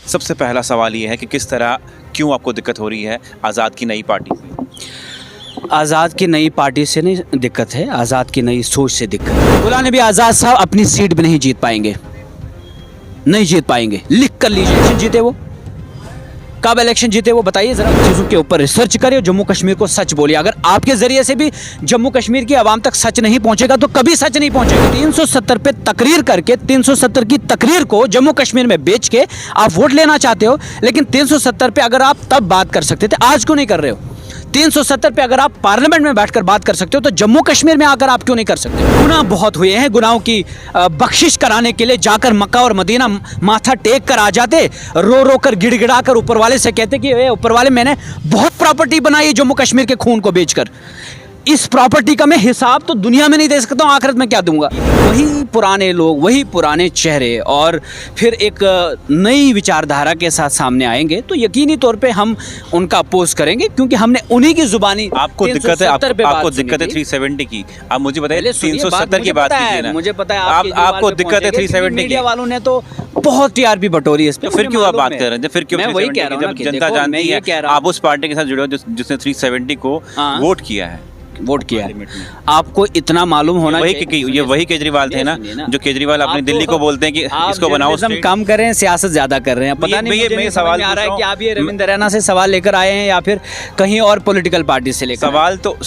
सबसे पहला सवाल ये है कि किस तरह क्यों आपको दिक्कत हो रही है आज़ाद की नई पार्टी से? आज़ाद की नई पार्टी से नहीं दिक्कत है, आज़ाद की नई सोच से दिक्कत है। गुलाम नबी आज़ाद साहब अपनी सीट भी नहीं जीत पाएंगे, नहीं जीत पाएंगे। लिख कर लीजिए, इलेक्शन जीते वो, कब इलेक्शन जीते वो बताइए जरा। चीज़ों के ऊपर रिसर्च करिए, जम्मू कश्मीर को सच बोलिए। अगर आपके जरिए से भी जम्मू कश्मीर की आवाम तक सच नहीं पहुंचेगा तो कभी सच नहीं पहुंचेगा। 370 पे तकरीर करके 370 की तकरीर को जम्मू कश्मीर में बेच के आप वोट लेना चाहते हो, लेकिन 370 पे अगर आप तब बात कर सकते थे, आज क्यों नहीं कर रहे हो? 370 पे अगर आप पार्लियामेंट में बैठकर बात कर सकते हो तो जम्मू कश्मीर में आकर आप क्यों नहीं कर सकते? गुनाह बहुत हुए हैं, गुनाहों की बख्शिश कराने के लिए जाकर मक्का और मदीना माथा टेक कर आ जाते, रो रो कर गिड़गिड़ा कर ऊपर वाले से कहते कि ए ऊपर वाले, मैंने बहुत प्रॉपर्टी बनाई है जम्मू कश्मीर के खून को बेचकर, इस प्रॉपर्टी का मैं हिसाब तो दुनिया में नहीं दे सकता हूँ, आखिरत में क्या दूंगा? वही पुराने लोग, वही पुराने चेहरे और फिर एक नई विचारधारा के साथ सामने आएंगे तो यकीनी तौर पे हम उनका अपोज करेंगे, क्योंकि हमने उन्हीं की जुबानी। आपको दिक्कत है, आपको दिक्कत है 370 की। आप मुझे बताइए 370 की बात कीजिए ना। मुझे पता है आपको दिक्कत है 370 की। मीडिया वालों ने तो बहुत टीआरपी बटोरी इस पे। फिर क्यों आप बात कर रहे हैं? फिर क्यों? मैं वही कह रहा हूं जब जनता जानती है आप उस पार्टी के साथ जुड़े हो जिसने 370 को वोट किया है, वोट किया है। आपको इतना मालूम होना चाहिए। ये वही केजरीवाल थे ना, जो केजरीवाल अपनी दिल्ली को बोलते हैं कि इसको बनाओ स्टेट। कम कर रहे हैं, सियासत ज्यादा कर रहे हैं। पता नहीं, मुझे सवाल आ रहा है कि आप ये रविंद्र रैना से सवाल लेकर आए हैं या फिर कहीं और पॉलिटिकल पार्टी से लेकर। सवाल तो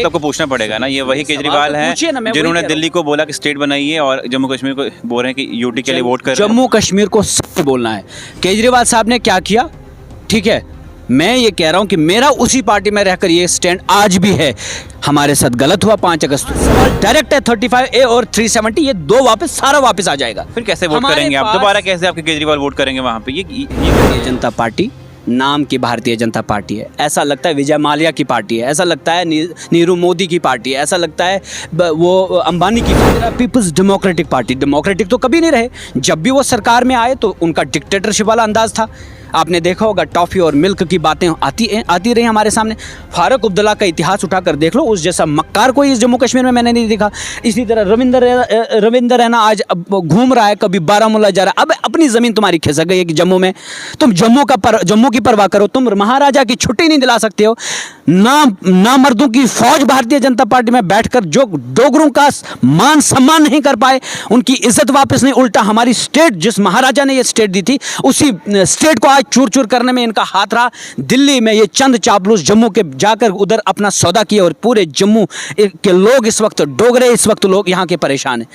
आपको पूछना पड़ेगा ना। ये वही केजरीवाल हैं जिन्होंने दिल्ली को बोला कि स्टेट बनाइए और जम्मू कश्मीर को बोल रहे हैं कि यूटी के लिए वोट कर। जम्मू कश्मीर को सच बोलना है। केजरीवाल साहब ने क्या किया, ठीक है, मैं ये कह रहा हूं कि मेरा उसी पार्टी में रहकर ये स्टैंड आज भी है। हमारे साथ गलत हुआ 5 अगस्त को, डायरेक्ट है 35A और 370, ये दो सारा वापस आ जाएगा। फिर कैसे वोट करेंगे आप दोबारा? कैसे आपके केजरीवाल वोट करेंगे वहां पे? ये जनता पार्टी नाम की भारतीय जनता पार्टी है। ऐसा लगता है विजय माल्या की पार्टी है, ऐसा लगता है नीरू मोदी की पार्टी है, ऐसा लगता है वो अंबानी की पार्टी। पीपल्स डेमोक्रेटिक पार्टी, डेमोक्रेटिक तो कभी नहीं रहे। जब भी वो सरकार में आए तो उनका डिक्टेटरशिप वाला अंदाज था। आपने देखा होगा टॉफ़ी और मिल्क की बातें आती रही हमारे सामने। फारूक अब्दुल्ला का इतिहास उठाकर देख लो, उस जैसा मक्कार कोई इस जम्मू कश्मीर में मैंने नहीं देखा। इसी तरह रविंद्र रैना आज घूम रहा है, कभी बारामूला जा रहा है। अब अपनी ज़मीन तुम्हारी खिसक गई है कि जम्मू में, तुम जम्मू की परवाह करो। तुम महाराजा की छुट्टी नहीं दिला सकते हो ना मर्दों की फौज भारतीय जनता पार्टी में बैठकर जो डोगरों का मान सम्मान नहीं कर पाए, उनकी इज्जत वापस नहीं, उल्टा हमारी स्टेट, जिस महाराजा ने ये स्टेट दी थी, उसी स्टेट को आज चूर चूर करने में इनका हाथ रहा। दिल्ली में ये चंद चापलूस जम्मू के जाकर उधर अपना सौदा किए और पूरे जम्मू के लोग इस वक्त डोगरे, इस वक्त लोग यहाँ के परेशान हैं।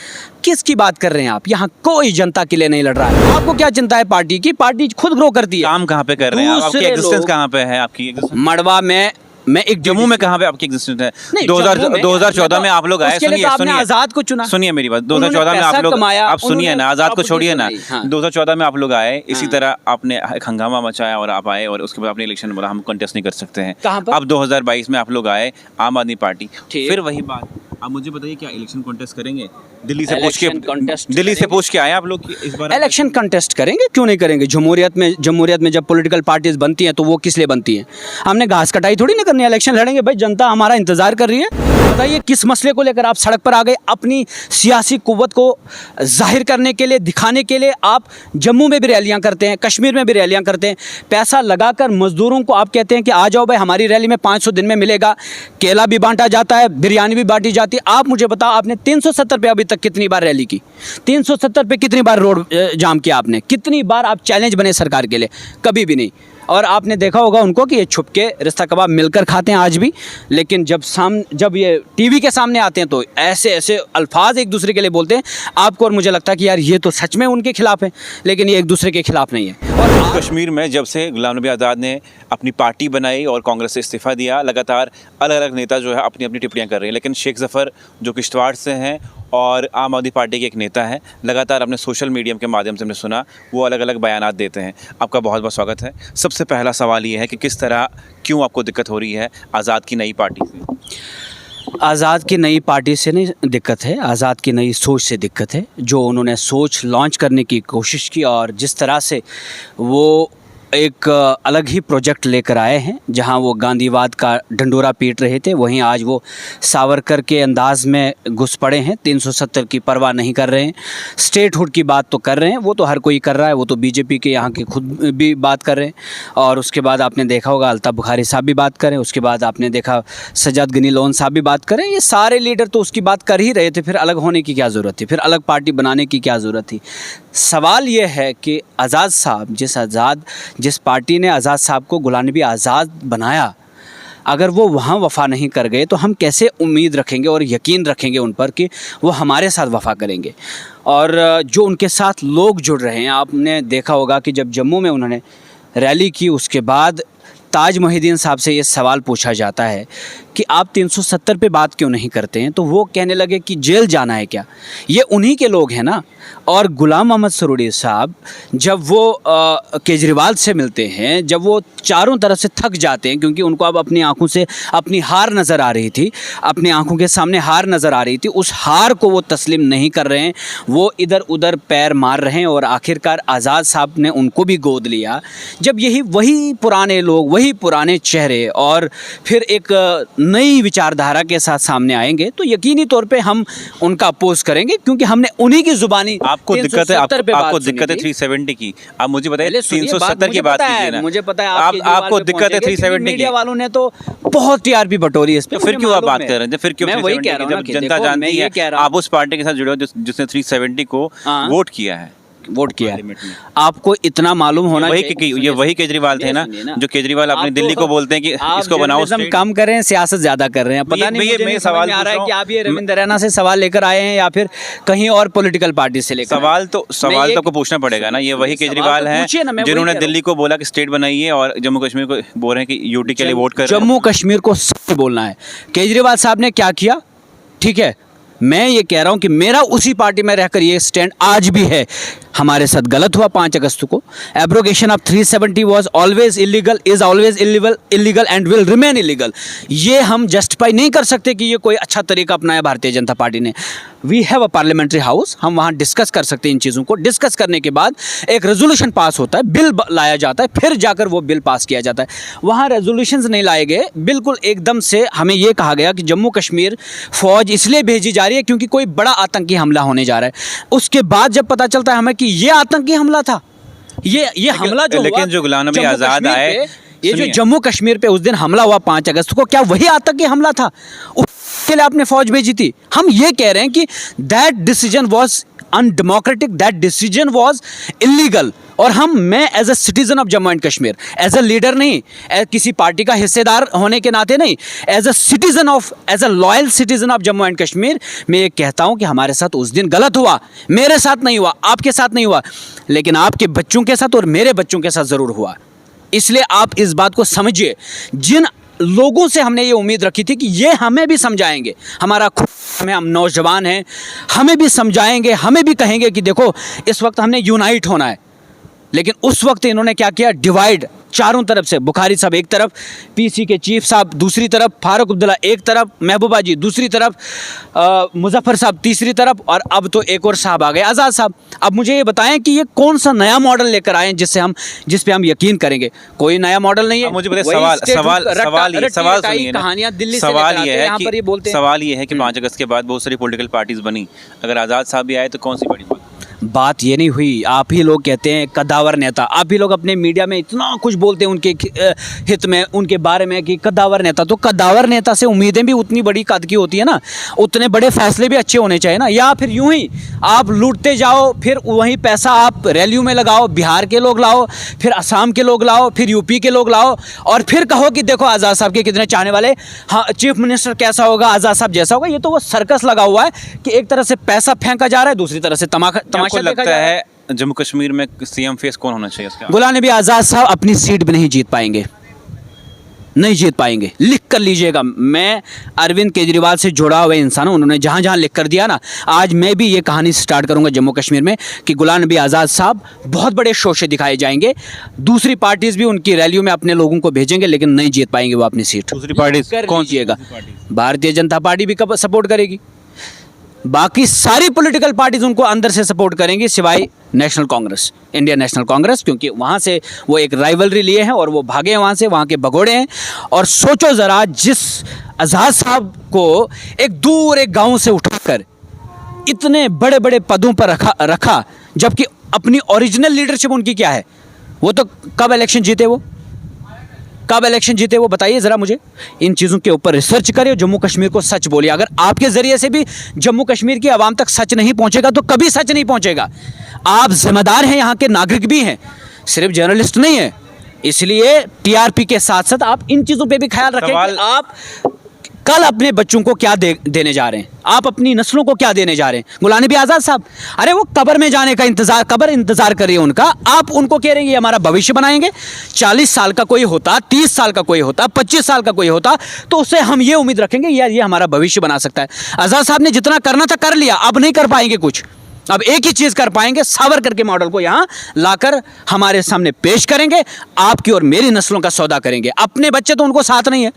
किसकी बात कर रहे हैं आप? यहाँ कोई जनता के लिए नहीं लड़ रहा है। आपको क्या चिंता है पार्टी की? पार्टी खुद ग्रो करती है। काम कहाँ पे कर रहे हैं? आपकी एग्जिस्टेंस कहाँ पे है? आपकी मड़वा में मैं एक जम्मू में कहाँ पे आपकी एग्जिस्टेंस है? 2014 में आप लोग आए। सुनिए आजाद को चुना, सुनिए मेरी बात। 2014 में आप लोग, आप सुनिए ना, आजाद को छोड़िए ना। 2014 में आप लोग आए, इसी तरह आपने एक हंगामा मचाया और आप आए और उसके बाद आपने इलेक्शन बोला हम कंटेस्ट नहीं कर सकते हैं। अब 2022 में आप लोग आए आम आदमी पार्टी, फिर वही बात। आप मुझे बताइए क्या इलेक्शन कंटेस्ट करेंगे? दिल्ली से पूछ के आए आप लोग इस बार इलेक्शन कंटेस्ट करेंगे? क्यों नहीं करेंगे? जमहूरियत में जब पॉलिटिकल पार्टीज बनती हैं तो वो किस लिए बनती हैं? हमने घास कटाई थोड़ी ना करनी है, इलेक्शन लड़ेंगे भाई। जनता हमारा इंतजार कर रही है। बताइए किस मसले को लेकर आप सड़क पर आ गए? अपनी सियासी कुव्वत को जाहिर करने के लिए, दिखाने के लिए आप जम्मू में भी रैलियां करते हैं, कश्मीर में भी रैलियां करते हैं। पैसा लगाकर मजदूरों को आप कहते हैं कि आ जाओ भाई, हमारी रैली में 500 दिन में मिलेगा, केला भी बांटा जाता है, बिरयानी भी बांटी जाती है। आप मुझे बताओ, आपने 370 पे अभी तक कितनी बार रैली की? 370 पे कितनी बार रोड जाम किया आपने? कितनी बार आप चैलेंज बने सरकार के लिए? कभी भी नहीं। और आपने देखा होगा उनको कि ये छुप के रिश्ता कबाब मिलकर खाते हैं आज भी, लेकिन जब ये टीवी के सामने आते हैं तो ऐसे ऐसे अल्फाज एक दूसरे के लिए बोलते हैं आपको, और मुझे लगता है कि यार ये तो सच में उनके खिलाफ है, लेकिन ये एक दूसरे के खिलाफ नहीं है। और कश्मीर में जब से गुलाम नबी आज़ाद ने अपनी पार्टी बनाई और कांग्रेस से इस्तीफ़ा दिया, लगातार अलग अलग नेता जो है अपनी अपनी टिप्पणियां कर रहे हैं, लेकिन शेख ज़फ़र जो किश्तवाड़ से हैं और आम आदमी पार्टी के एक नेता हैं, लगातार अपने सोशल मीडिया के माध्यम से हमने सुना वो अलग अलग बयानात देते हैं। आपका बहुत बहुत स्वागत है। सबसे पहला सवाल ये है कि किस तरह क्यों आपको दिक्कत हो रही है आज़ाद की नई पार्टी से? आज़ाद की नई पार्टी से नहीं दिक्कत है, आज़ाद की नई सोच से दिक्कत है। जो उन्होंने सोच लॉन्च करने की कोशिश की और जिस तरह से वो एक अलग ही प्रोजेक्ट लेकर आए हैं, जहां वो गांधीवाद का ढंडोरा पीट रहे थे वहीं आज वो सावरकर के अंदाज में घुस पड़े हैं। 370 की परवाह नहीं कर रहे हैं, स्टेटहुड की बात तो कर रहे हैं, वो तो हर कोई कर रहा है, वो तो बीजेपी के यहाँ के खुद भी बात कर रहे हैं। और उसके बाद आपने देखा होगा अल्ताफ़ बुखारी साहब भी बात करें, उसके बाद आपने देखा सज्जाद गनी लोन साहब भी बात करें। ये सारे लीडर तो उसकी बात कर ही रहे थे, फिर अलग होने की क्या ज़रूरत थी, फिर अलग पार्टी बनाने की क्या ज़रूरत थी। सवाल ये है कि आज़ाद साहब, जिस पार्टी ने आज़ाद साहब को गुलाम नबी आज़ाद बनाया, अगर वो वहाँ वफ़ा नहीं कर गए तो हम कैसे उम्मीद रखेंगे और यकीन रखेंगे उन पर कि वो हमारे साथ वफ़ा करेंगे। और जो उनके साथ लोग जुड़ रहे हैं, आपने देखा होगा कि जब जम्मू में उन्होंने रैली की उसके बाद ताज मोहिद्दीन साहब से ये सवाल पूछा जाता है कि आप 370 पे बात क्यों नहीं करते हैं, तो वो कहने लगे कि जेल जाना है क्या। ये उन्हीं के लोग हैं ना। और गुलाम मोहम्मद सरोड़ी साहब जब वो केजरीवाल से मिलते हैं, जब वो चारों तरफ से थक जाते हैं, क्योंकि उनको अब अपनी आंखों से अपनी हार नज़र आ रही थी, अपनी आंखों के सामने हार नज़र आ रही थी, उस हार को वो तस्लीम नहीं कर रहे हैं, वो इधर उधर पैर मार रहे हैं और आखिरकार आज़ाद साहब ने उनको भी गोद लिया। जब वही पुराने लोग, वही पुराने चेहरे और फिर एक नई विचारधारा के साथ सामने आएंगे तो यकीनी तौर पे हम उनका अपोज करेंगे, क्योंकि हमने उन्हीं की ज़ुबानी। आपको दिक्कत है, आपको दिक्कत है 370 की। आप मुझे बताइए 370 की बात कीजिए ना। मुझे पता है आपको दिक्कत है 370 की। मीडिया वालों ने तो बहुत टीआरपी बटोरी है इस पे। तो फिर क्यों आप बात कर रहे हैं? फिर क्यों मैं वही कह रहा हूं ना कि जनता जानती है आप उस पार्टी के साथ जुड़े हो जिसने 370 को वोट किया है, वोट किया है। आपको इतना मालूम होना चाहिए, ये वही केजरीवाल थे ना, जो केजरीवाल अपनी दिल्ली को बोलते हैं कि इसको बनाओ स्टेट। कम कर रहे हैं, सियासत ज्यादा कर रहे हैं। पता नहीं, मुझे सवाल आ रहा है कि आप ये रविंद्र रैना से सवाल लेकर आए हैं या फिर कहीं और पॉलिटिकल पार्टी से लेकर। सवाल तो आपको पूछना पड़ेगा ना। ये वही केजरीवाल हैं जिन्होंने दिल्ली को बोला कि स्टेट बनाइए और जम्मू कश्मीर को बोल रहे हैं कि यूटी के लिए वोट कर। जम्मू कश्मीर को सच बोलना है। केजरीवाल साहब ने क्या किया, ठीक है, मैं ये कह रहा हूं कि मेरा उसी पार्टी में रहकर ये स्टैंड आज भी है। हमारे साथ गलत हुआ 5 अगस्त को। Abrogation of 370 was always illegal, is always illegal and will remain illegal. ये हम जस्टिफाई नहीं कर सकते कि ये कोई अच्छा तरीका अपनाया भारतीय जनता पार्टी ने। We have a parliamentary house, हम वहाँ डिस्कस कर सकते हैं इन चीज़ों को। डिस्कस करने के बाद एक रेजोल्यूशन पास होता है, बिल लाया जाता है, फिर जाकर वो बिल पास किया जाता है। वहाँ रेजोल्यूशंस नहीं लाए गए, बिल्कुल एकदम से हमें ये कहा गया कि जम्मू कश्मीर फ़ौज इसलिए भेजी जा रही है क्योंकि कोई बड़ा आतंकी हमला होने जा रहा है। उसके बाद जब पता चलता है हमें कि ये आतंकी हमला था, ये हमला जो हुआ, लेकिन जो गुलाम नबी आज़ाद आए, ये जो जम्मू कश्मीर पे उस दिन हमला हुआ 5 अगस्त को, क्या वही आतंकी हमला था? उसके लिए आपने फौज भेजी थी। हम ये कह रहे हैं कि that decision was undemocratic, that decision was illegal. और मैं as a citizen of Jammu and Kashmir, as a leader नहीं, किसी पार्टी का हिस्सेदार होने के नाते नहीं, as a loyal citizen of Jammu and Kashmir, मैं ये कहता हूँ कि हमारे साथ उस दिन गलत हुआ। मेरे साथ नहीं हुआ, आपके साथ नहीं हुआ, लेकिन आपके बच्चों के साथ और मेरे बच्चों के साथ ज़रूर हुआ। इसलिए आप इस बात को समझिए। जिन लोगों से हमने ये उम्मीद रखी थी कि ये हमें भी समझाएंगे, हम नौजवान हैं, हमें भी समझाएंगे, हमें भी कहेंगे कि देखो इस वक्त हमने यूनाइट होना है, लेकिन उस वक्त इन्होंने क्या किया, डिवाइड। चारों तरफ से बुखारी साहब एक तरफ, पीसी के चीफ साहब दूसरी तरफ, फारूक अब्दुल्ला एक तरफ, महबूबा जी दूसरी तरफ, मुजफ्फर साहब तीसरी तरफ, और अब तो एक और साहब आ गए, आज़ाद साहब। अब मुझे ये बताएं कि ये कौन सा नया मॉडल लेकर आए हैं जिस पे हम यकीन करेंगे? कोई नया मॉडल नहीं है। मुझे बताइए, कहानियां दिल्ली से सवाल ये है कि 5 हम्म। अगस्त के बाद बहुत सारी पॉलिटिकल पार्टीज बनी, अगर आज़ाद साहब भी आए तो कौन सी बड़ी बात ये नहीं हुई। आप ही लोग कहते हैं कद्दावर नेता, आप ही लोग अपने मीडिया में इतना कुछ बोलते हैं उनके हित में, उनके बारे में कि कद्दावर नेता। तो कद्दावर नेता से उम्मीदें भी उतनी बड़ी कद की होती है ना, उतने बड़े फैसले भी अच्छे होने चाहिए ना। या फिर यूं ही आप लूटते जाओ, फिर वहीं पैसा आप रैलियों में लगाओ, बिहार के लोग लाओ, फिर असम के लोग लाओ, फिर यूपी के लोग लाओ, और फिर कहो कि देखो आज़ाद साहब के कितने चाहने वाले, हाँ चीफ मिनिस्टर कैसा होगा, आज़ाद साहब जैसा होगा। ये तो वो सर्कस लगा हुआ है कि एक तरह से पैसा फेंका जा रहा है, दूसरी तरह से तमाशा लगता है। जम्मू कश्मीर में सीएम फेस कौन होना चाहिए उसका? गुलाम नबी आज़ाद साहब अपनी सीट भी नहीं जीत पाएंगे, नहीं जीत पाएंगे। लिख कर लीजिएगा, मैं अरविंद केजरीवाल से जुड़ा हुआ इंसान हूं, उन्होंने जहां जहां लिख कर दिया ना, आज मैं भी ये कहानी स्टार्ट करूंगा जम्मू कश्मीर में कि गुलाम नबी आज़ाद साहब बहुत बड़े शो से दिखाए जाएंगे। दूसरी पार्टीज भी उनकी रैलियों में अपने लोगों को भेजेंगे, लेकिन नहीं जीत पाएंगे वो अपनी सीट। दूसरी पार्टी कौन सी? भारतीय जनता पार्टी भी कब सपोर्ट करेगी? बाकी सारी पॉलिटिकल पार्टीज उनको अंदर से सपोर्ट करेंगी सिवाय national Congress, Indian national Congress, क्योंकि वहाँ से वो एक राइवलरी लिए हैं और वो भागे हैं वहाँ से, वहाँ के भगोड़े हैं। और सोचो ज़रा, जिस आज़ाद साहब को एक दूर एक गांव से उठाकर इतने बड़े बड़े पदों पर रखा जबकि अपनी ओरिजिनल लीडरशिप उनकी क्या है? वो तो कब इलेक्शन जीते, कब इलेक्शन जीते वो बताइए ज़रा मुझे। इन चीज़ों के ऊपर रिसर्च करिए, जम्मू कश्मीर को सच बोलिए। अगर आपके ज़रिए से भी जम्मू कश्मीर की आवाम तक सच नहीं पहुंचेगा तो कभी सच नहीं पहुंचेगा। आप जिम्मेदार हैं, यहाँ के नागरिक भी हैं, सिर्फ जर्नलिस्ट नहीं है। इसलिए टीआरपी के साथ साथ आप इन चीज़ों पे भी ख्याल रखें कि आप कल अपने बच्चों को क्या देने जा रहे हैं, आप अपनी नस्लों को क्या देने जा रहे हैं। गुलाम नबी आज़ाद साहब, अरे वो कब्र में जाने का कब्र इंतजार कर रही है उनका, आप उनको कह रहे हैं ये हमारा भविष्य बनाएंगे। 40 साल का कोई होता, 30 साल का कोई होता, 25 साल का कोई होता तो उससे हम ये उम्मीद रखेंगे यार ये हमारा भविष्य बना सकता है। आज़ाद साहब ने जितना करना था कर लिया, अब नहीं कर पाएंगे कुछ। अब एक ही चीज़ कर पाएंगे, सावरकर के मॉडल को यहाँ लाकर हमारे सामने पेश करेंगे, आपकी और मेरी नस्लों का सौदा करेंगे। अपने बच्चे तो उनको साथ नहीं है,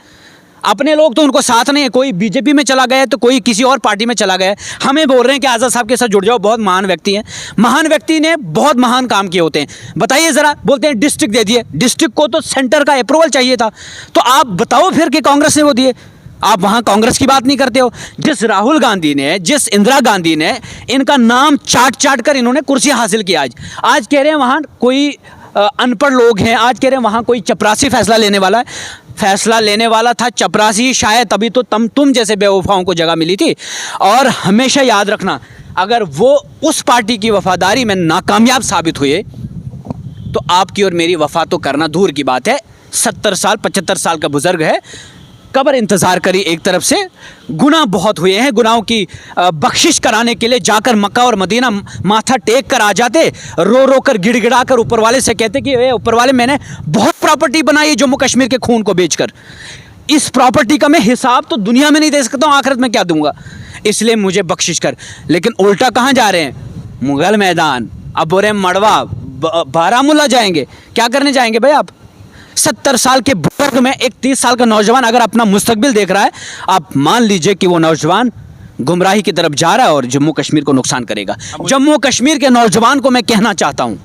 अपने लोग तो उनको साथ नहीं है। कोई बीजेपी में चला गया है तो कोई किसी और पार्टी में चला गया है। हमें बोल रहे हैं कि आज़ाद साहब के साथ जुड़ जाओ, बहुत महान व्यक्ति हैं। महान व्यक्ति ने बहुत महान काम किए होते हैं, बताइए ज़रा। बोलते हैं डिस्ट्रिक्ट दे दिए, डिस्ट्रिक्ट को तो सेंटर का अप्रूवल चाहिए था। तो आप बताओ फिर कि कांग्रेस ने वो दिए, आप वहाँ कांग्रेस की बात नहीं करते हो। जिस राहुल गांधी ने, जिस इंदिरा गांधी ने इनका नाम चाट कर इन्होंने कुर्सी हासिल की, आज कह रहे हैं वहाँ कोई अनपढ़ लोग हैं, आज कह रहे हैं वहाँ कोई चपरासी फैसला लेने वाला है। फैसला लेने वाला था चपरासी, शायद तभी तो तुम जैसे बेवफाओं को जगह मिली थी। और हमेशा याद रखना, अगर वो उस पार्टी की वफादारी में नाकामयाब साबित हुए तो आपकी और मेरी वफा तो करना दूर की बात है। 70 साल 75 साल का बुजुर्ग है, कब्र इंतज़ार करी। एक तरफ से गुनाह बहुत हुए हैं, गुनाहों की बख्शिश कराने के लिए जाकर मक्का और मदीना माथा टेक कर आ जाते, रो रो कर गिड़गिड़ा कर ऊपर वाले से कहते कि ऊपर वाले मैंने बहुत प्रॉपर्टी बनाई जम्मू कश्मीर के खून को बेचकर, इस प्रॉपर्टी का मैं हिसाब तो दुनिया में नहीं दे सकता हूँ, आखिरत में क्या दूंगा, इसलिए मुझे बख्शिश कर। लेकिन उल्टा कहाँ जा रहे हैं? मुगल मैदान, अब बोल रहे हैं मड़वा, बारामूला जाएंगे। क्या करने जाएंगे भाई आप? 70 साल के बुजुर्ग में एक 30 साल का नौजवान अगर अपना मुस्तकबिल देख रहा है, आप मान लीजिए कि वो नौजवान गुमराही की तरफ जा रहा है और जम्मू कश्मीर को नुकसान करेगा। जम्मू कश्मीर के नौजवान को मैं कहना चाहता हूं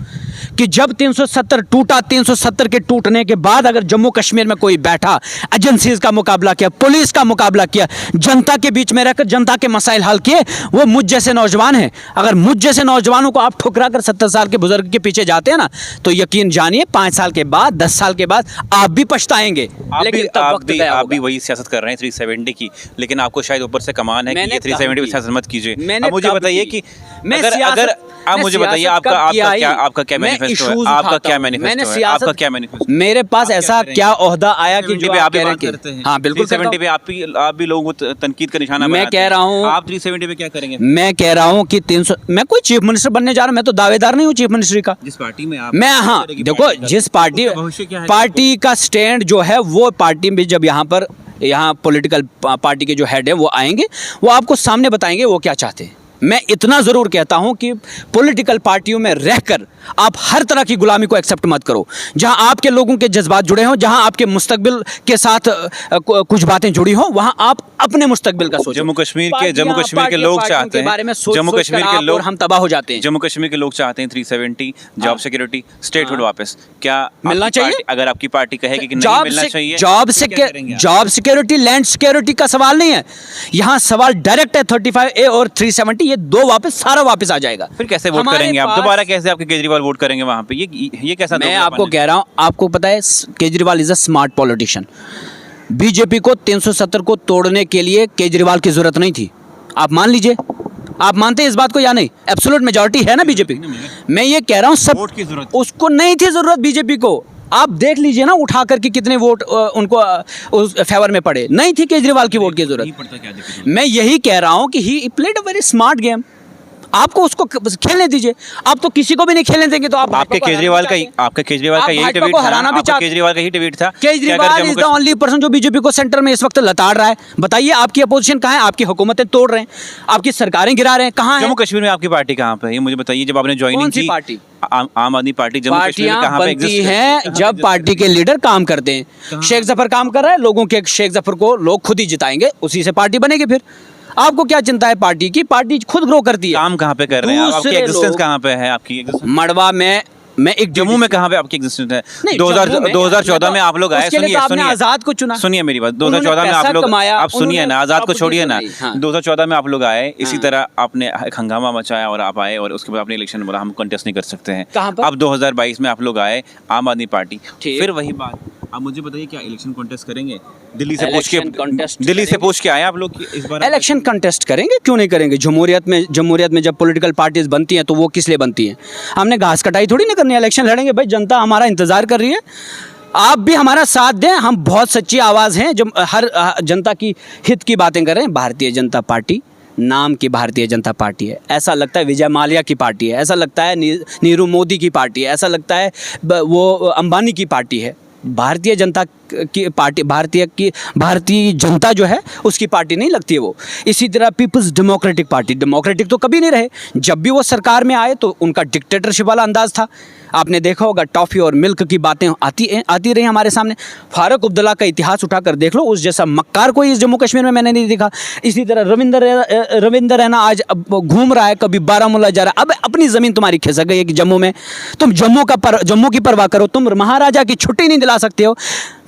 कि जब 370 टूटा, 370 के टूटने के बाद अगर जम्मू कश्मीर में कोई बैठा, एजेंसीज का मुकाबला किया, पुलिस का मुकाबला किया, जनता के बीच में रहकर जनता के मसाइल हल किए, वो मुझ जैसे नौजवान हैं। अगर मुझ जैसे नौजवानों को आप ठुकरा कर 70 साल के बुजुर्ग के पीछे जाते हैं ना, तो यकीन जानिए 5 साल के बाद, 10 साल के बाद आप भी पछताएंगे। लेकिन तब वक्त गया आप होगा। भी वही सियासत कर रहे हैं 370 की, लेकिन आपको शायद ऊपर से कमान है कि ये 370 की सियासत मत कीजिए। अब मुझे बताइए कि अगर आप मुझे बताइए आपका क्या मैनिफेस्टो है? आपका क्या मैनिफेस्टो है? मेरे पास ऐसा क्या ओहदा आया कि जो आप कह रहे हैं? हाँ बिल्कुल, 370 पे आप भी लोगों को तनकीद का निशाना मैं कह रहा हूँ, आप 370 पे क्या करेंगे? मैं कह रहा हूँ कि 300, मैं कोई चीफ मिनिस्टर बनने जा रहा हूँ, मैं तो दावेदार नहीं हूँ चीफ मिनिस्ट्री का। जिस पार्टी में आप, मैं, हाँ देखो, जिस पार्टी का स्टैंड जो है, वो पार्टी में जब यहाँ पॉलिटिकल पार्टी के जो हेड है वो आएंगे, वो आपको सामने बताएंगे वो क्या चाहते हैं। मैं इतना ज़रूर कहता हूं कि पॉलिटिकल पार्टियों में रहकर आप हर तरह की गुलामी को एक्सेप्ट मत करो। जहां आपके लोगों के जज्बात जुड़े हों, जहां आपके मुस्तकबिल के साथ कुछ बातें जुड़ी हों, वहां आप अपने मुस्तकबिल का सोचो। जम्मू कश्मीर के लोग चाहते हैं, जम्मू कश्मीर के लोग, हम तबाह हो जाते हैं। जम्मू कश्मीर के लोग चाहते हैं 370, जॉब सिक्योरिटी, स्टेटहुड वापस। क्या मिलना चाहिए? अगर आपकी पार्टी कहेगी कि नहीं मिलना चाहिए, जॉब सिक्योरिटी, लैंड सिक्योरिटी का सवाल नहीं है यहाँ, सवाल डायरेक्ट है 35A और 370, ये दो सारा वापस आ जाएगा। फिर कैसे वोट करेंगे आप दोबारा? कैसे आपके केजरीवाल वोट करेंगे वहां पे? ये कैसा? मैं आपको कह रहा हूं, आपको पता है Kejriwal is a smart politician. BJP को 370 को तोड़ने के लिए केजरीवाल की जरूरत नहीं थी, आप मान लीजिए। आप मानते हैं इस बात को या नहीं? एब्सोल्यूट मेजॉरिटी है ना बीजेपी। मैं ये कह रहा हूं सब वोट की जरूरत, उसको नहीं थी जरूरत बीजेपी को। आप देख लीजिए ना, उठा करके कितने वोट उनको उस फेवर में पड़े। नहीं थी केजरीवाल की वोट की जरूरत। मैं यही कह रहा हूं कि he played a very smart game. आपको उसको खेलने दीजिए, आप तो किसी को भी नहीं खेलने देंगे। तो आपके केजरीवाल का यही ट्वीट था। केजरीवाल का ही ट्वीट था। Kejriwal is the only person जो बीजेपी को सेंटर में इस वक्त लताड़ रहा है। बताइए आपकी अपोजिशन कहाँ है? आपकी हुकूमतें तोड़ रहे हैं, आपकी सरकारें गिरा रहे हैं, कहाँ है? जम्मू कश्मीर में आपकी पार्टी कहाँ पे है? ये मुझे बताइए। जब आपने ज्वाइनिंग की, पार्टी आम आदमी पार्टी जम्मू कश्मीर में कहाँ पे एग्जिस्ट है? जब पार्टी के लीडर काम करते हैं। शेख जफर काम कर रहा है, लोगों के शेख जफर को लोग खुद ही जिताएंगे, उसी से पार्टी बनेगी। फिर आपको क्या चिंता है पार्टी की? पार्टी खुद ग्रो करती है। काम कहाँ पे कर रहे हैं आप? आपकी दूसरे एग्जिस्टेंस लोग- कहाँ पे है? आपकी existence- मड़वा में मैं एक जम्मू में कहाँ पे आपकी एग्जिस्टेंस है? नहीं, 2014 में आप लोग आए। उसके लिए सुनिए तो आपने सुनिए आजाद को चुना। सुनिए मेरी बात। उन्होंने 2014 में पैसा आप लोग कमाया, आप सुनिए उन्होंने ना, आजाद को छोड़िए ना। opportunity दी, हाँ। 2014 में आप लोग आए, इसी हाँ। तरह आपने एक हंगामा मचाया और आप आए और उसके बाद आपने इलेक्शन बोला हम कंटेस्ट नहीं कर सकते हैं। कहाँ पर? अब 2022 में आप लोग आए आम आदमी पार्टी, ठीक। फिर वही बात। आप मुझे बताइए क्या इलेक्शन कंटेस्ट करेंगे? दिल्ली से पूछ Election contest के दिल्ली से करेंगे। पूछ के आए आप लोग कि इस बार इलेक्शन कंटेस्ट करेंगे, क्यों नहीं करेंगे? जमहूरियत में जब पॉलिटिकल पार्टीज बनती हैं तो वो किस लिए बनती हैं? हमने घास कटाई थोड़ी ना करनी है, इलेक्शन लड़ेंगे भाई, जनता हमारा इंतजार कर रही है। आप भी हमारा साथ दें, हम बहुत सच्ची आवाज़ हैं जो हर जनता की हित की बातें कर रहे हैं। भारतीय जनता पार्टी नाम की भारतीय जनता पार्टी है। ऐसा लगता है विजय माल्या की पार्टी है, ऐसा लगता है नीरू मोदी की पार्टी है, ऐसा लगता है वो अंबानी की पार्टी है। भारतीय जनता की पार्टी, भारतीय जनता जो है उसकी पार्टी नहीं लगती है वो। इसी तरह पीपल्स डेमोक्रेटिक पार्टी, डेमोक्रेटिक तो कभी नहीं रहे। जब भी वो सरकार में आए तो उनका डिक्टेटरशिप वाला अंदाज था। आपने देखा होगा टॉफ़ी और मिल्क की बातें आती रही हमारे सामने। फारूक अब्दुल्ला का इतिहास उठाकर देख लो, उस जैसा मक्कार कोई इस जम्मू कश्मीर में मैंने नहीं देखा। इसी तरह रविंदर रैना आज अब घूम रहा है, कभी बारामूला जा रहा है। अब अपनी ज़मीन तुम्हारी खिसक गई है कि जम्मू में, तुम जम्मू की परवाह करो, तुम महाराजा की छुट्टी नहीं दिला सकते हो।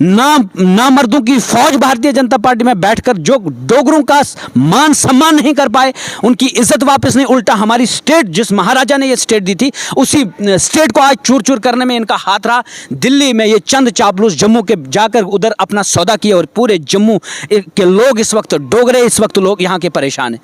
ना मर्दों की फौज भारतीय जनता पार्टी में बैठकर जो डोगरों का मान सम्मान नहीं कर पाए, उनकी इज्जत वापस नहीं, उल्टा हमारी स्टेट, जिस महाराजा ने ये स्टेट दी थी, उसी स्टेट को आज चूर चूर करने में इनका हाथ रहा। दिल्ली में ये चंद चापलूस जम्मू के जाकर उधर अपना सौदा किए और पूरे जम्मू के लोग इस वक्त डोगरे, इस वक्त लोग यहाँ के परेशान हैं।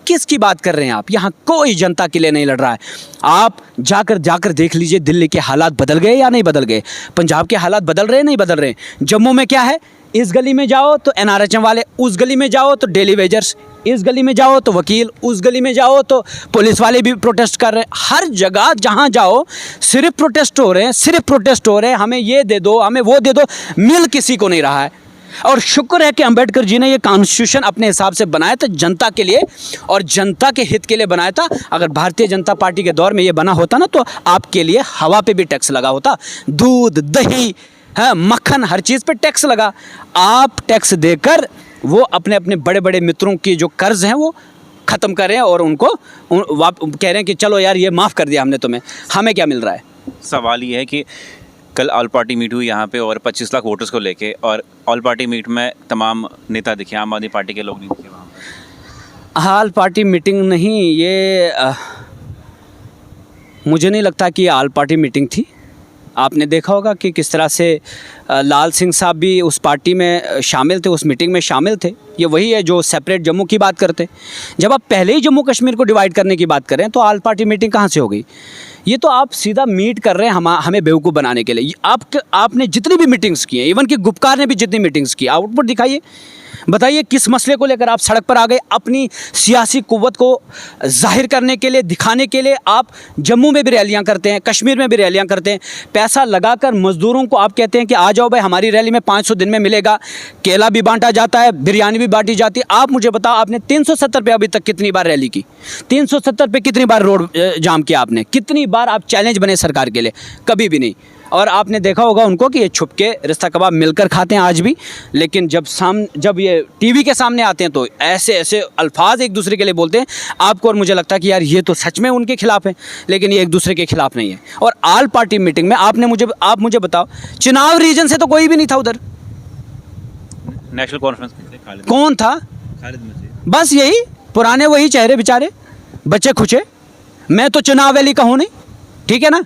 किसकी बात कर रहे हैं आप? यहाँ कोई जनता के लिए नहीं लड़ रहा है। आप जाकर देख लीजिए दिल्ली के हालात बदल गए या नहीं बदल गए, पंजाब के हालात बदल रहे हैं नहीं बदल रहे। जम्मू में क्या है, इस गली में जाओ तो एनआरएचएम वाले, उस गली में जाओ तो डेली वेजर्स, इस गली में जाओ तो वकील, उस गली में जाओ तो पुलिस वाले भी प्रोटेस्ट कर रहे हैं। हर जगह जहाँ जाओ सिर्फ प्रोटेस्ट हो रहे हैं, सिर्फ प्रोटेस्ट हो रहे हैं। हमें ये दे दो, हमें वो दे दो, मिल किसी को नहीं रहा है। और शुक्र है कि अंबेडकर जी ने ये कॉन्स्टिट्यूशन अपने हिसाब से बनाया था जनता के लिए और जनता के हित के लिए बनाया था। अगर भारतीय जनता पार्टी के दौर में ये बना होता ना तो आपके लिए हवा पे भी टैक्स लगा होता, दूध, दही, हाँ, मक्खन, हर चीज़ पे टैक्स लगा। आप टैक्स देकर वो अपने अपने बड़े बड़े मित्रों की जो कर्ज हैं वो ख़त्म कर रहे हैं और उनको कह रहे हैं कि चलो यार ये माफ़ कर दिया हमने तुम्हें, हमें क्या मिल रहा है? सवाल ये है कि कल ऑल पार्टी मीट हुई यहाँ पे और 25 लाख वोटर्स को लेके, और ऑल पार्टी मीट में तमाम नेता दिखे, आम आदमी पार्टी के लोग नहीं दिखे वहाँ पे। ऑल पार्टी मीटिंग नहीं, ये मुझे नहीं लगता कि ऑल पार्टी मीटिंग थी। आपने देखा होगा कि किस तरह से लाल सिंह साहब भी उस पार्टी में शामिल थे, उस मीटिंग में शामिल थे। ये वही है जो सेपरेट जम्मू की बात करते। जब आप पहले ही जम्मू कश्मीर को डिवाइड करने की बात करें तो ऑल पार्टी मीटिंग कहाँ से हो गई? ये तो आप सीधा मीट कर रहे हैं हमें बेवकूफ़ बनाने के लिए। आपने जितनी भी मीटिंग्स की हैं, इवन कि गुपकार ने भी जितनी मीटिंग्स की, आउटपुट दिखाइए, बताइए किस मसले को लेकर आप सड़क पर आ गए? अपनी सियासी कुव्वत को जाहिर करने के लिए, दिखाने के लिए आप जम्मू में भी रैलियां करते हैं, कश्मीर में भी रैलियां करते हैं। पैसा लगाकर मज़दूरों को आप कहते हैं कि आ जाओ भाई हमारी रैली में 500 दिन में मिलेगा, केला भी बांटा जाता है, बिरयानी भी बांटी जाती है। आप मुझे बताओ आपने 370 पे अभी तक कितनी बार रैली की? 370 पे कितनी बार रोड जाम किया आपने? कितनी बार आप चैलेंज बने सरकार के लिए? कभी भी नहीं। और आपने देखा होगा उनको कि ये छुप के रिश्ता कबाब मिलकर खाते हैं आज भी, लेकिन जब ये टीवी के सामने आते हैं तो ऐसे ऐसे अल्फाज एक दूसरे के लिए बोलते हैं आपको, और मुझे लगता है कि यार ये तो सच में उनके खिलाफ है, लेकिन ये एक दूसरे के खिलाफ नहीं है। और ऑल पार्टी मीटिंग में आप मुझे बताओ, चुनाव रीजन से तो कोई भी नहीं था उधर। नेशनल कॉन्फ्रेंस खालिद कौन था? मजीद। बस यही पुराने वही चेहरे बेचारे, बच्चे खुचे। मैं तो चुनाव वैली का हूँ नहीं, ठीक है ना,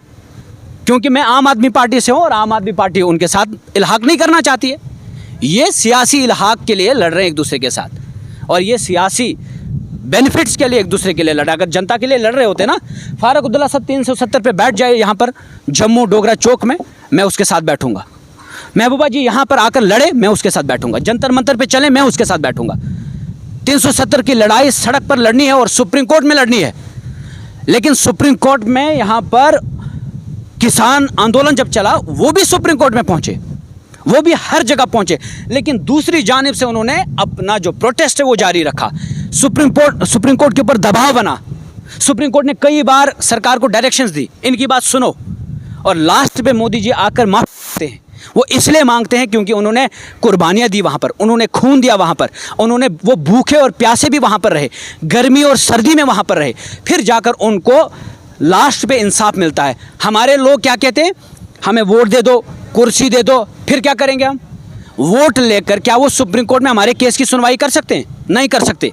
क्योंकि मैं आम आदमी पार्टी से हूँ और आम आदमी पार्टी उनके साथ इल्हाक नहीं करना चाहती है। ये सियासी इल्हाक के लिए लड़ रहे हैं एक दूसरे के साथ, और ये सियासी बेनिफिट्स के लिए एक दूसरे के लिए लड़ा। अगर जनता के लिए लड़ रहे होते ना, फारूक अब्दुल्ला साहब 370 पे बैठ जाए यहाँ पर जम्मू डोगरा चौक में, मैं उसके साथ बैठूंगा। महबूबा जी यहाँ पर आकर लड़े, मैं उसके साथ बैठूंगा। जंतर मंतर पे चले, मैं उसके साथ बैठूंगा। 370 की लड़ाई सड़क पर लड़नी है और सुप्रीम कोर्ट में लड़नी है। लेकिन सुप्रीम कोर्ट में यहाँ पर किसान आंदोलन जब चला, वो भी सुप्रीम कोर्ट में पहुंचे, वो भी हर जगह पहुंचे, लेकिन दूसरी जानिब से उन्होंने अपना जो प्रोटेस्ट है वो जारी रखा। सुप्रीम कोर्ट के ऊपर दबाव बना। सुप्रीम कोर्ट ने कई बार सरकार को डायरेक्शंस दी, इनकी बात सुनो, और लास्ट पे मोदी जी आकर माफ करते हैं वो इसलिए मांगते हैं क्योंकि उन्होंने कुर्बानियाँ दी वहाँ पर, उन्होंने खून दिया वहाँ पर, उन्होंने वो भूखे और प्यासे भी वहाँ पर रहे, गर्मी और सर्दी में वहाँ पर रहे, फिर जाकर उनको लास्ट पे इंसाफ मिलता है। हमारे लोग क्या कहते हैं, हमें वोट दे दो, कुर्सी दे दो, फिर क्या करेंगे हम? वोट लेकर क्या वो सुप्रीम कोर्ट में हमारे केस की सुनवाई कर सकते हैं? नहीं कर सकते।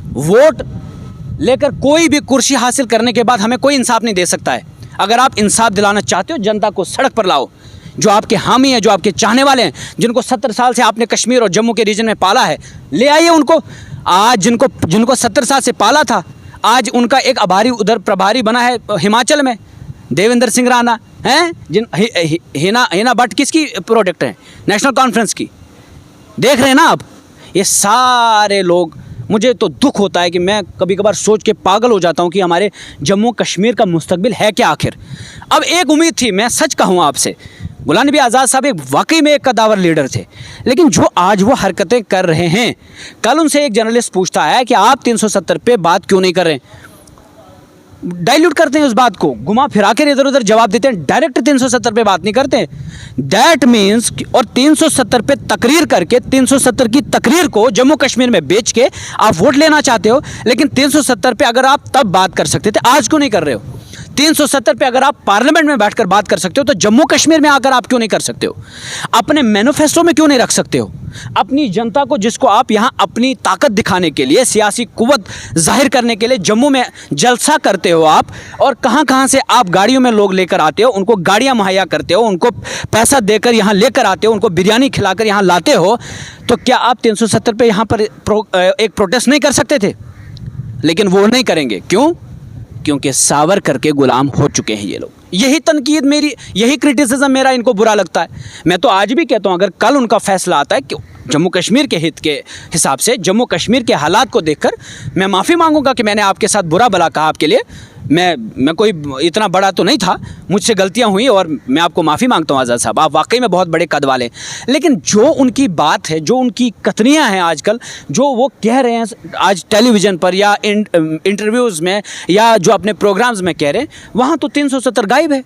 वोट लेकर कोई भी कुर्सी हासिल करने के बाद हमें कोई इंसाफ नहीं दे सकता है। अगर आप इंसाफ दिलाना चाहते हो, जनता को सड़क पर लाओ, जो आपके हामी हैं, जो आपके चाहने वाले हैं, जिनको 70 साल से आपने कश्मीर और जम्मू के रीजन में पाला है, ले आइए उनको। आज जिनको 70 साल से पाला था, आज उनका एक आभारी उधर प्रभारी बना है हिमाचल में, देवेंद्र सिंह राणा हैं, हिना भट्ट किसकी प्रोडक्ट है? नेशनल कॉन्फ्रेंस की। देख रहे हैं ना आप, ये सारे लोग। मुझे तो दुख होता है कि मैं कभी कभार सोच के पागल हो जाता हूँ कि हमारे जम्मू कश्मीर का मुस्तकबिल है क्या आखिर। अब एक उम्मीद थी, मैं सच कहूँ आपसे, गुलाम नबी आज़ाद साहब एक वाकई में एक कद्दावर लीडर थे, लेकिन जो आज वो हरकतें कर रहे हैं, कल उनसे एक जर्नलिस्ट पूछता है कि आप 370 पे बात क्यों नहीं कर रहे? डाइल्यूट करते हैं उस बात को, घुमा फिरा कर इधर उधर जवाब देते हैं, डायरेक्ट 370 पे बात नहीं करते। दैट मीन्स, और 370 पे तकरीर करके 370 की तकरीर को जम्मू कश्मीर में बेच के आप वोट लेना चाहते हो, लेकिन 370 पे अगर आप तब बात कर सकते थे, आज क्यों नहीं कर रहे हो? 370 पे अगर आप पार्लियामेंट में बैठकर बात कर सकते हो, तो जम्मू कश्मीर में आकर आप क्यों नहीं कर सकते हो? अपने मैनिफेस्टो में क्यों नहीं रख सकते हो? अपनी जनता को, जिसको आप यहाँ अपनी ताकत दिखाने के लिए, सियासी कुव्वत जाहिर करने के लिए जम्मू में जलसा करते हो आप, और कहाँ कहाँ से आप गाड़ियों में लोग लेकर आते हो, उनको गाड़ियाँ मुहैया करते हो, उनको पैसा देकर यहाँ लेकर आते हो, उनको बिरयानी खिलाकर यहाँ लाते हो, तो क्या आप 370 पे यहाँ पर एक प्रोटेस्ट नहीं कर सकते थे? लेकिन वो नहीं करेंगे। क्यों? क्योंकि सावरकर के गुलाम हो चुके हैं ये लोग। यही तनकीद मेरी, यही क्रिटिसिज्म मेरा इनको बुरा लगता है। मैं तो आज भी कहता हूँ, अगर कल उनका फैसला आता है कि जम्मू कश्मीर के हित के हिसाब से, जम्मू कश्मीर के हालात को देखकर, मैं माफ़ी मांगूंगा कि मैंने आपके साथ बुरा भला कहा। आपके लिए मैं कोई इतना बड़ा तो नहीं था, मुझसे गलतियां हुई और मैं आपको माफ़ी मांगता हूं आज़ाद साहब, आप वाकई में बहुत बड़े कद वाले। लेकिन जो उनकी बात है, जो उनकी कथनियां हैं आजकल, जो वो कह रहे हैं आज टेलीविज़न पर या इंटरव्यूज़ में, या जो अपने प्रोग्राम्स में कह रहे हैं, वहाँ तो 370 गायब है।